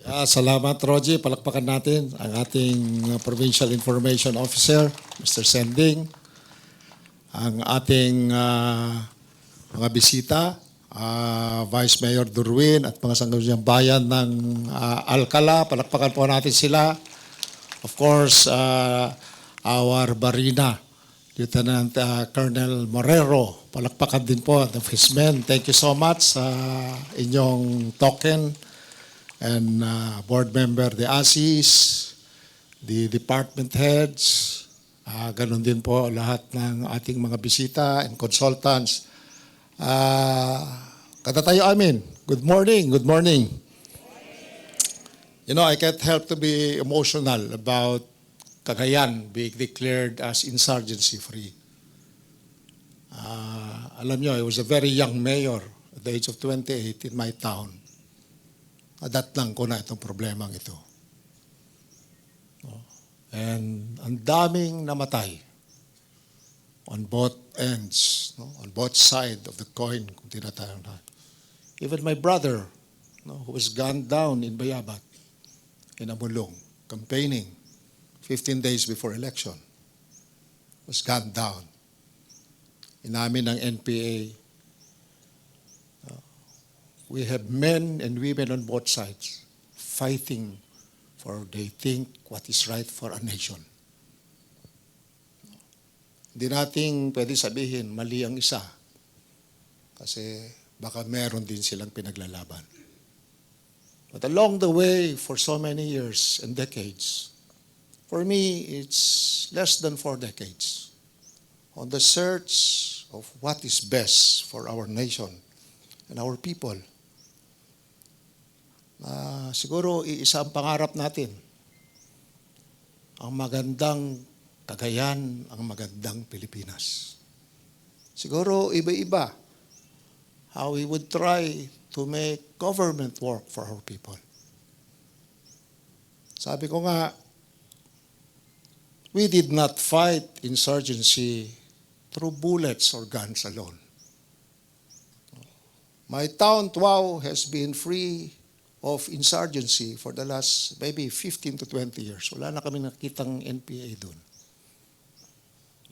Salamat, Rogie. Palakpakan natin ang ating Provincial Information Officer, Mr. Sending, ang ating mga bisita, Vice Mayor Durwin at mga sanggudyang bayan ng Alcala. Palakpakan po natin sila. Of course, our Barina, Lieutenant Colonel Morero. Palakpakan din po of his men. Thank you so much sa inyong token. And board member, the ASIS, the department heads, ganun din po lahat ng ating mga bisita and consultants. Katatayo amin, good morning, good morning. You know, I can't help to be emotional about Cagayan being declared as insurgency free. Alam nyo, I was a very young mayor at the age of 28 in my town. Adat lang ko na itong problemang ito. And ang daming namatay on both ends, on both sides of the coin, kung tinatawag na. Even my brother, who was gunned down in Bayabat, in Amulong, campaigning 15 days before election, was gunned down. Inamin ng NPA, we have men and women on both sides fighting for they think what is right for a nation. Hindi natin pwede sabihin mali ang isa kasi baka meron din silang pinaglalaban. But along the way, for so many years and decades, for me, it's less than 4 decades, on the search of what is best for our nation and our people. Siguro iisa ang pangarap natin. Ang magandang Cagayan, ang magandang Pilipinas. Siguro iba-iba how we would try to make government work for our people. Sabi ko nga, we did not fight insurgency through bullets or guns alone. My town, Tuao, has been free of insurgency for the last maybe 15 to 20 years. Wala na kami nakitang NPA doon.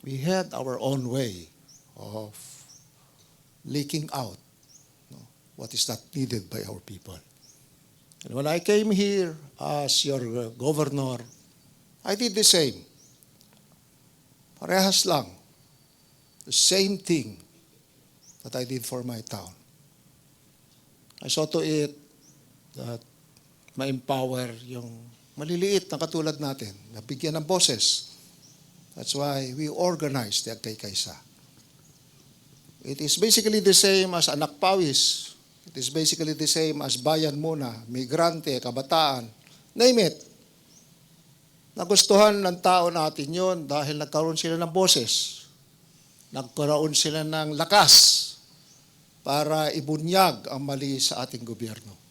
We had our own way of leaking out what is not needed by our people. And when I came here as your governor, I did the same. Parehas lang. The same thing that I did for my town. I saw to it that ma-empower yung maliliit na katulad natin, na bigyan ng boses. That's why we organized the Agkay Kaysa. It is basically the same as Anak Pawis. It is basically the same as Bayan Muna, Migrante, Kabataan, name it. Nagustuhan ng tao natin yon dahil nagkaroon sila ng boses. Nagkaroon sila ng lakas para ibunyag ang mali sa ating gobyerno.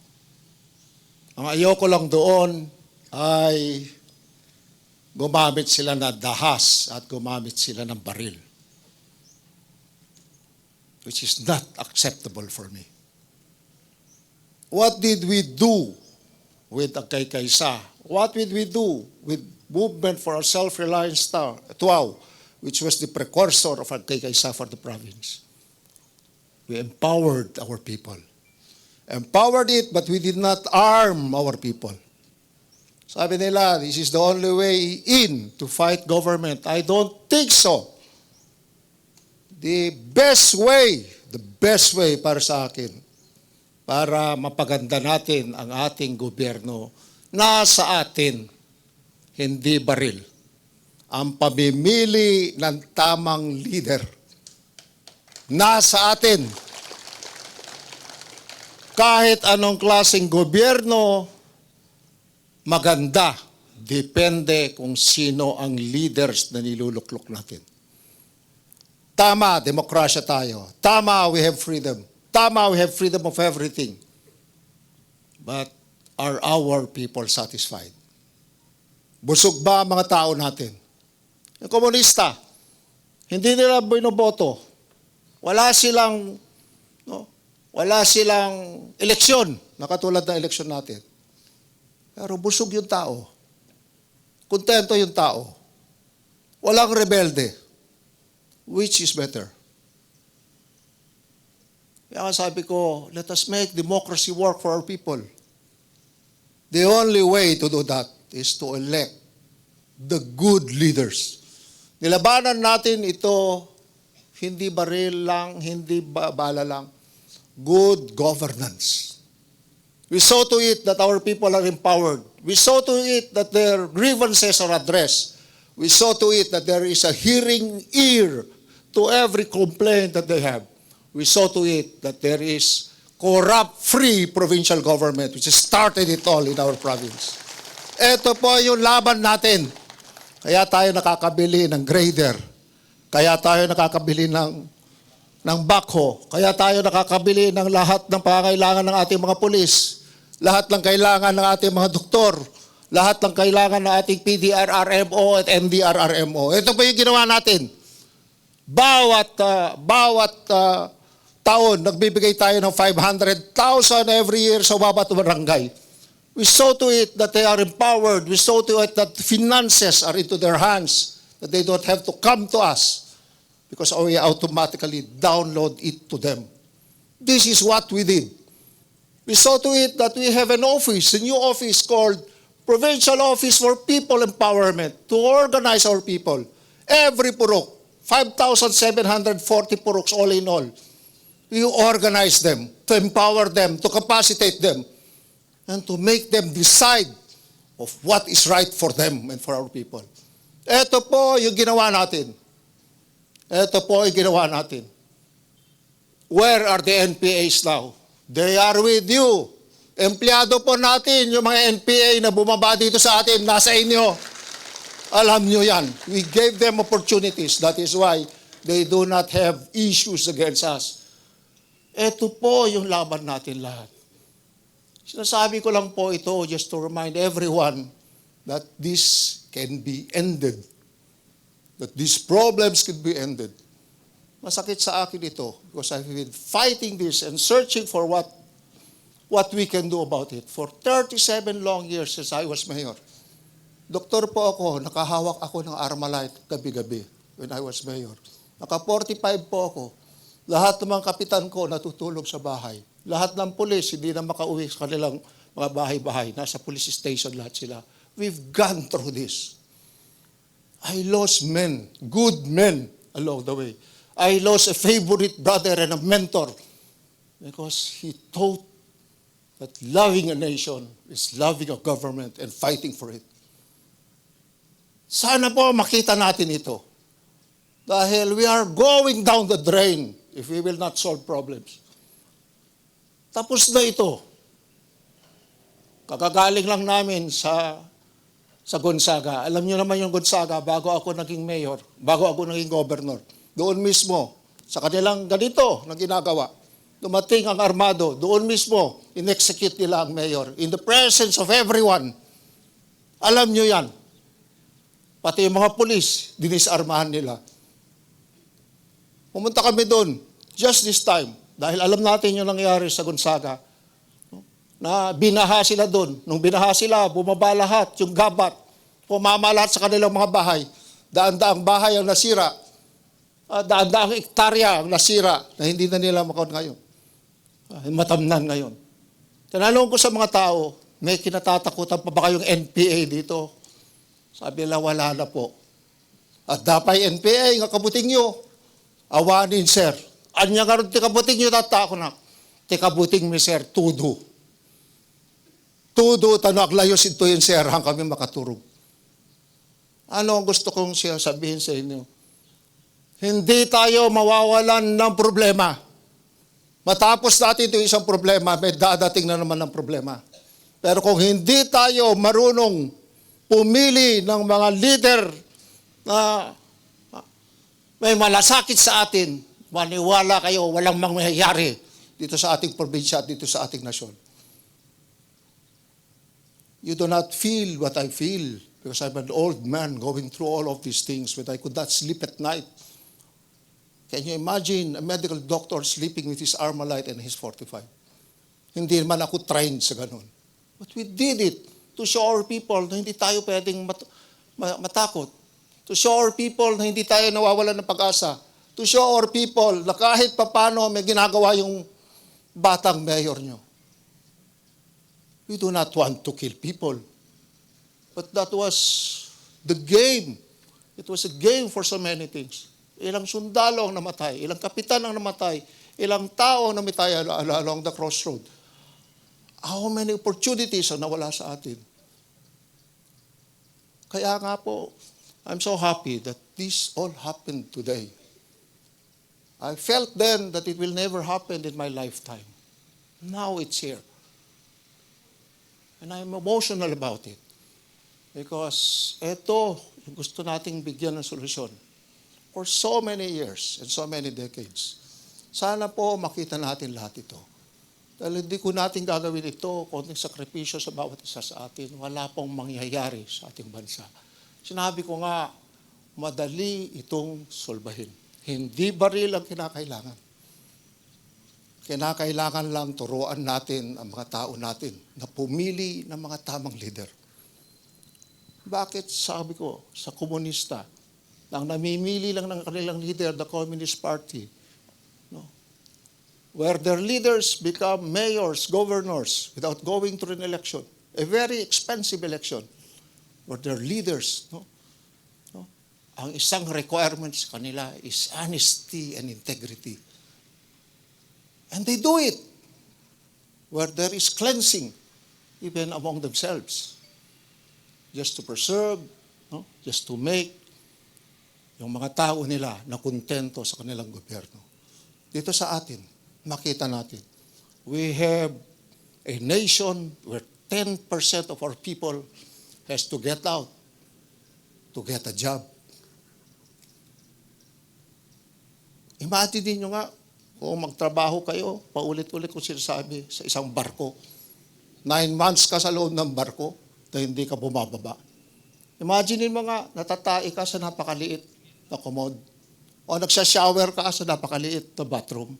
Ang ayoko lang doon ay gumamit sila ng dahas at gumamit sila ng baril, which is not acceptable for me. What did we do with Agkay Kaysa? What did we do with Movement for a Self-Reliance Tuao, which was the precursor of Agkay Kaysa for the province? We empowered our people. Empowered it, but we did not arm our people. Sabi nila, this is the only way in to fight government. I don't think so. The best way para sa akin, para mapaganda natin ang ating gobyerno, nasa atin, hindi baril. Ang pamimili ng tamang leader, nasa atin. Kahit anong klaseng gobyerno, maganda. Depende kung sino ang leaders na niluluklok natin. Tama, demokrasya tayo. Tama, we have freedom. Tama, we have freedom of everything. But are our people satisfied? Busog ba ang mga tao natin? Yung komunista, hindi nila binoboto. Wala silang eleksyon na katulad ng eleksyon natin. Pero busog yung tao. Kontento yung tao. Walang rebelde. Which is better? Kaya sabi ko, let us make democracy work for our people. The only way to do that is to elect the good leaders. Nilabanan natin ito, hindi baril lang, hindi bala lang. Good governance. We saw to it that our people are empowered. We saw to it that their grievances are addressed. We saw to it that there is a hearing ear to every complaint that they have. We saw to it that there is corrupt-free provincial government which has started it all in our province. Ito po yung laban natin. Kaya tayo nakakabili ng grader. Kaya tayo nakakabili ng backhoe. Kaya tayo nakakabili ng lahat ng pangangailangan ng ating mga pulis. Lahat ng kailangan ng ating mga doktor. Lahat ng kailangan ng ating PDRRMO at MDRRMO. Ito po yung ginawa natin. Bawat taon, nagbibigay tayo ng 500,000 every year sa bawat barangay. We saw to it that they are empowered. We saw to it that finances are into their hands, that they don't have to come to us because we automatically download it to them. This is what we did. We saw to it that we have an office, a new office called Provincial Office for People Empowerment, to organize our people. Every purok, 5,740 puroks all in all. We organize them, to empower them, to capacitate them, and to make them decide of what is right for them and for our people. Ito po yung ginawa natin. Ito po yung ginawa natin. Where are the NPAs now? They are with you. Empleyado po natin, yung mga NPA na bumaba dito sa atin, nasa inyo. Alam nyo yan. We gave them opportunities. That is why they do not have issues against us. Ito po yung laban natin lahat. Sinasabi ko lang po ito just to remind everyone that this can be ended. That these problems can be ended. Masakit sa akin ito because I've been fighting this and searching for what we can do about it for 37 long years since I was mayor. Doktor po ako, nakahawak ako ng Armalite gabi-gabi when I was mayor. Naka-45 po ako. Lahat ng mga kapitan ko natutulog sa bahay. Lahat ng pulis hindi na makauwi sa kanilang mga bahay-bahay. Nasa police station lahat sila. We've gone through this. I lost men, good men along the way. I lost a favorite brother and a mentor because he taught that loving a nation is loving a government and fighting for it. Sana po makita natin ito. Dahil we are going down the drain if we will not solve problems. Tapos na ito. Kakagaling lang namin sa Gonzaga. Alam niyo naman yung Gonzaga, bago ako naging mayor, bago ako naging governor, doon mismo, sa kanilang ganito na ginagawa, dumating ang armado, doon mismo, in-execute nila ang mayor. In the presence of everyone. Alam niyo yan. Pati yung mga pulis, dinisarmahan nila. Pumunta kami doon, just this time, dahil alam natin yung nangyari sa Gonzaga, na binaha sila doon. Nung binaha sila, bumaba lahat, yung gabat, pumama lahat sa kanilang mga bahay. Daan-daang bahay ang nasira. Daan-daang ektarya ang nasira na hindi na nila makaon ngayon. Matamnan ngayon. Tinanong ko sa mga tao, may kinatatakutan pa ba kayong NPA dito? Sabi nila, wala na po. At dapay NPA, nga kabuting nyo. Awanin, sir. Anya nga rin tikabuting nyo tatako na. Tikabuting mi, sir, tudo. Tudo, tanong layos ito yun, sir, hang kami makaturog. Ano ang gusto kong sabihin sa inyo? Hindi tayo mawawalan ng problema. Matapos natin ito isang problema, may dadating na naman ng problema. Pero kung hindi tayo marunong pumili ng mga leader na may malasakit sa atin, maniwala kayo, walang mangyayari dito sa ating probinsya at dito sa ating nasyon. You do not feel what I feel because I'm an old man going through all of these things but I could not sleep at night. Can you imagine a medical doctor sleeping with his Armalite and his 45? Hindi naman ako trained sa ganun. But we did it To show our people na hindi tayo pwedeng matakot. To show our people na hindi tayo nawawalan ng pag-asa. To show our people na kahit papano may ginagawa yung batang mayor nyo. We do not want to kill people. But that was the game. It was a game for so many things. Ilang sundalo ang namatay, ilang kapitan ang namatay, ilang tao ang namatay along the crossroad. How many opportunities ang nawala sa atin? Kaya nga po, I'm so happy that this all happened today. I felt then that it will never happen in my lifetime. Now it's here. And I'm emotional about it. Because ito, yung gusto nating bigyan ng solusyon. For so many years and so many decades. Sana po makita natin lahat ito. Dahil hindi ko natin gagawin ito, konting sakripisyo sa bawat isa sa atin, wala pong mangyayari sa ating bansa. Sinabi ko nga, madali itong solbahin. Hindi baril ang kinakailangan. Kinakailangan lang turuan natin ang mga tao natin na pumili ng mga tamang leader. Bakit sabi ko sa komunista, nang namimili lang ng kanilang leader, the Communist Party, no? Where their leaders become mayors, governors, without going through an election, a very expensive election, where their leaders, no? Ang isang requirement sa kanila is honesty and integrity. And they do it where there is cleansing even among themselves. Just to preserve, no? Just to make yung mga tao nila na kontento sa kanilang gobyerno. Dito sa atin, makita natin, we have a nation where 10% of our people has to get out to get a job. Imagine niyo nga, kung magtrabaho kayo, paulit-ulit ko sinasabi sa isang barko, 9 months ka sa loob ng barko, na hindi ka bumababa. Imagine mo nga, natatai ka sa napakaliit na commode, o nagsashower ka sa napakaliit na bathroom,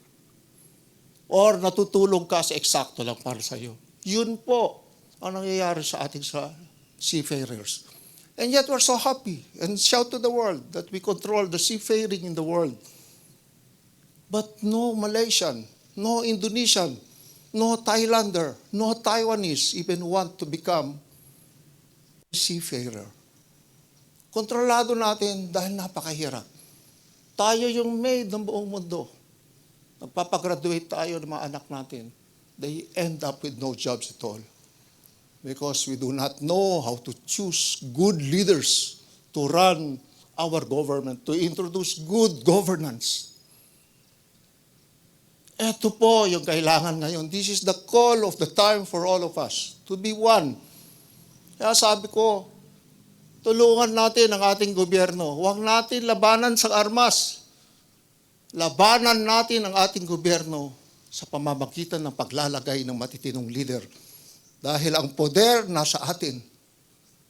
or natutulog ka sa eksakto lang para sa iyo. Yun po ang nangyayari sa ating sa seafarers. And yet we're so happy and shout to the world that we control the seafaring in the world. But no Malaysian, no Indonesian, no Thailander, no Taiwanese even want to become a seafarer. Kontrolado natin dahil napakahirap. Tayo yung made ng buong mundo. Nagpapagraduate tayo ng mga anak natin. They end up with no jobs at all. Because we do not know how to choose good leaders to run our government, to introduce good governance. Ito po yung kailangan ngayon. This is the call of the time for all of us to be one. Kaya sabi ko, tulungan natin ang ating gobyerno. Huwag natin labanan sa armas. Labanan natin ang ating gobyerno sa pamamagitan ng paglalagay ng matitinong leader. Dahil ang poder nasa atin,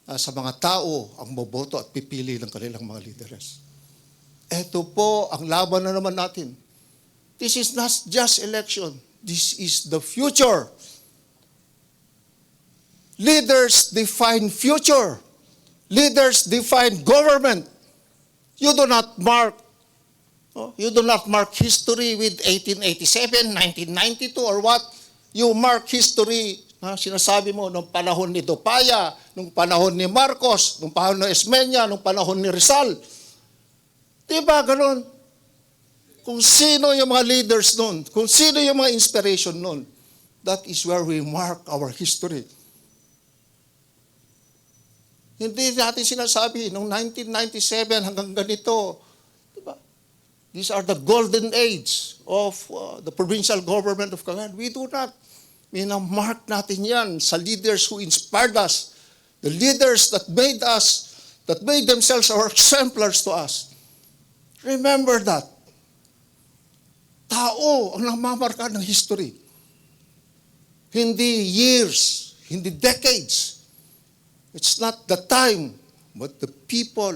nasa mga tao ang boboto at pipili ng kanilang mga leaders. Ito po ang laban na naman natin. This is not just election. This is the future. Leaders define future. Leaders define government. You do not mark history with 1887, 1992, or what? You mark history, sinasabi mo, nung panahon ni Dopaya, nung panahon ni Marcos, nung panahon ni Esmeña, nung panahon ni Rizal. Diba ganun? Kung sino yung mga leaders nun, kung sino yung mga inspiration nun, that is where we mark our history. Hindi natin sinasabi, noong 1997 hanggang ganito, diba? These are the golden age of the provincial government of Cagayan. We do not. Minamark natin yan sa leaders who inspired us, the leaders that made us, that made themselves our exemplars to us. Remember that. Tao ang namamarka ng history. Hindi years, hindi decades. It's not the time, but the people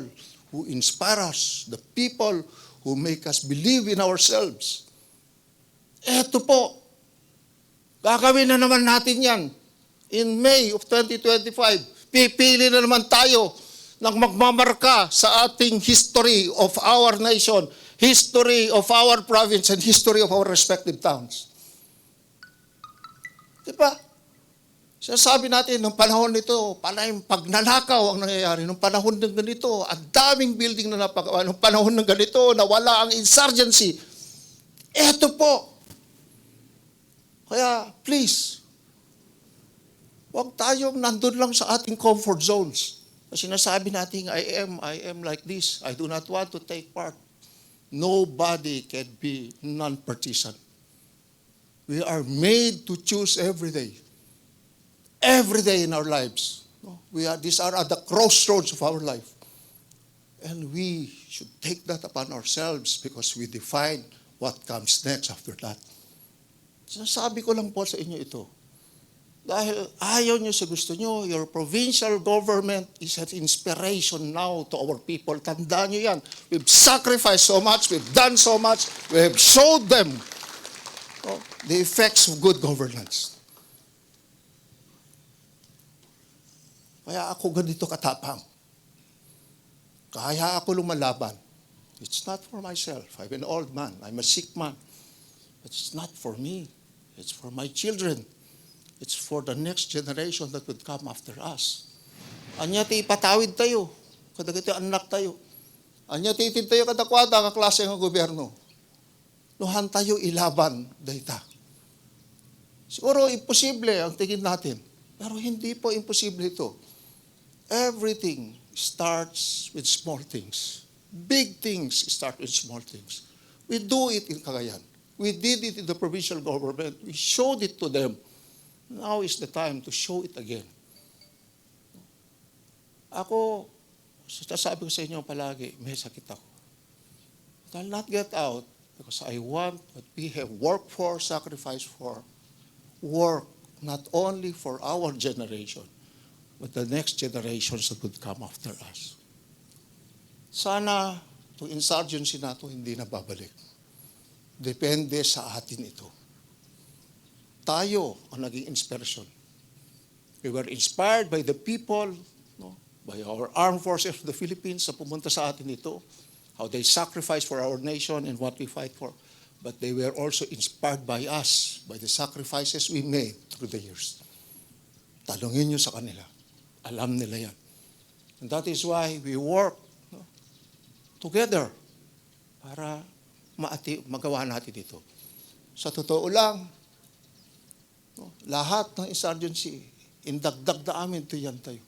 who inspire us, the people who make us believe in ourselves. Eto po, gagawin na naman natin yan. in May of 2025, pipili na naman tayo ng magmamarka sa ating history of our nation, history of our province, and history of our respective towns. Di ba? Sabi natin, nung panahon nito, panay pagnanakaw ang nangyayari. Nung panahon ng ganito, ang daming building na napagawa. Nung panahon ng ganito, nawala ang insurgency. Eto po. Kaya, please, huwag tayong nandun lang sa ating comfort zones. Kasi sinasabi natin, I am like this. I do not want to take part. Nobody can be non-partisan. We are made to choose every day. Every day in our lives. These are at the crossroads of our life. And we should take that upon ourselves because we define what comes next after that. Sinasabi ko lang po sa inyo ito. Dahil ayaw nyo sa gusto nyo, your provincial government is an inspiration now to our people. Tandaan nyo yan. We've sacrificed so much, we've done so much, we have showed them the effects of good governance. Kaya ako ganito katapang. Kaya ako lumalaban. It's not for myself. I'm an old man. I'm a sick man. But it's not for me. It's for my children. It's for the next generation that would come after us. Anya ti ipatawid tayo. Kadagiti anak tayo. Anya ti itin tayo kadakwada ang klase ng gobyerno. Nuhan tayo ilaban dayta. Siguro imposible ang tingin natin. Pero hindi po imposible ito. Everything starts with small things. Big things start with small things. We do it in Cagayan. We did it in the provincial government. We showed it to them. Now is the time to show it again. Ako, sasabi ko sa inyo palagi, may sakit ako. But I'll not get out because I want what we have worked for, sacrificed for, work not only for our generation, but the next generations that would come after us. Sana itong insurgency na ito hindi na babalik. Depende sa atin ito. Tayo ang naging inspiration. We were inspired by the people, by our armed forces of the Philippines na pumunta sa atin ito, how they sacrificed for our nation and what we fight for. But they were also inspired by us, by the sacrifices we made through the years. Tanungin niyo sa kanila. Alam nila yan. And that is why we work together para magawa natin ito. Sa totoo lang, lahat ng insurgency, indagdag na amin ito yan tayo.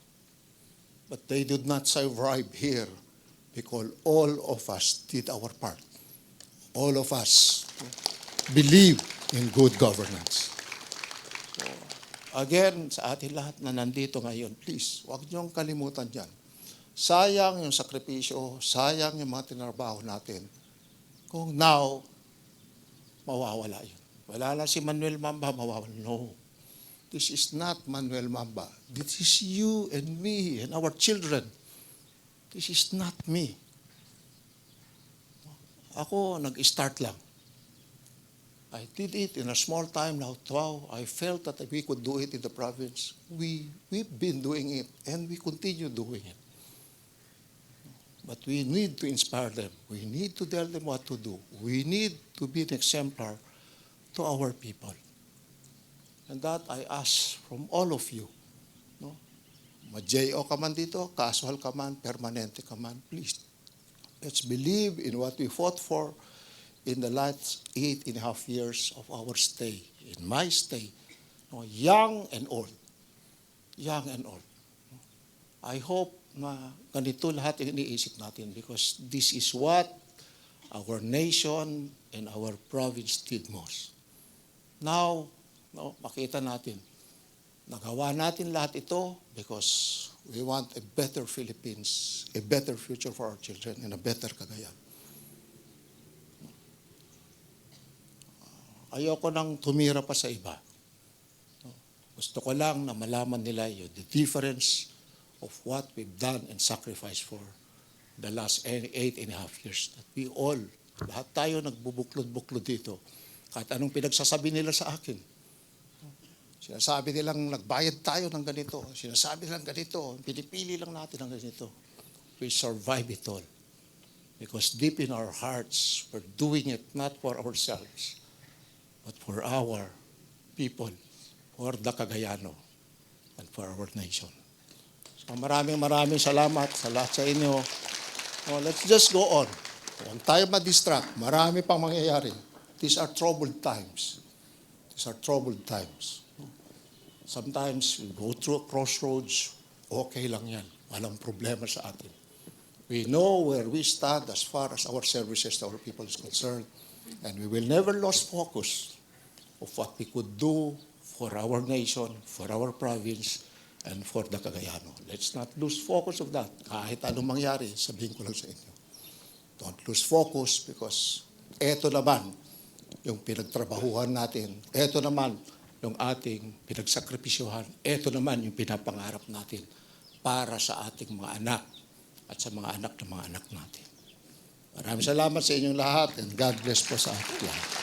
But they did not survive here because all of us did our part. All of us believe in good governance. Again, sa atin lahat na nandito ngayon, please, huwag niyong kalimutan yan. Sayang yung sakripisyo, sayang yung mga tinarbaho natin. Kung now, mawawala yun. Wala na si Manuel Mamba, mawawala. No. This is not Manuel Mamba. This is you and me and our children. This is not me. Ako, nag-start lang. I did it in a small time now. Wow, I felt that we could do it in the province. We've been doing it and we continue doing it. But we need to inspire them. We need to tell them what to do. We need to be an exemplar to our people. And that I ask from all of you. No? Ma-JO ka man dito, casual ka man, permanente ka man, please. Let's believe in what we fought for in the last 8.5 years of our stay, in my stay, young and old. Young and old. I hope na ganito lahat yung iniisip natin because this is what our nation and our province did most. Now, makita natin, nagawa natin lahat ito because we want a better Philippines, a better future for our children, and a better Cagayan. Ayoko nang tumira pa sa iba. Gusto ko lang na malaman nila the difference of what we've done and sacrificed for the last 8.5 years. That we all, lahat tayo nagbubuklod-buklod dito. Kahit anong pinagsasabi nila sa akin. Sinasabi nilang nagbayad tayo ng ganito. Sinasabi nilang ganito. Pinipili lang natin ng ganito. We survive it all. Because deep in our hearts, we're doing it not for ourselves, but for our people, for the Cagayano, and for our nation. So maraming salamat sa lahat sa inyo. Let's just go on. Huwag tayo ma-distract. Marami pang mangyayari. These are troubled times. These are troubled times. Sometimes we go through crossroads, okay lang yan. Walang problema sa atin. We know where we stand as far as our services to our people is concerned. And we will never lose focus of what we could do for our nation, for our province, and for the Cagayano. Let's not lose focus of that. Kahit anong mangyari, sabihin ko lang sa inyo. Don't lose focus because eto naman yung pinagtrabahuhan natin. Eto naman yung ating pinagsakripisyohan. Eto naman yung pinapangarap natin para sa ating mga anak at sa mga anak ng mga anak natin. Maraming salamat sa inyong lahat and God bless po sa ating lahat.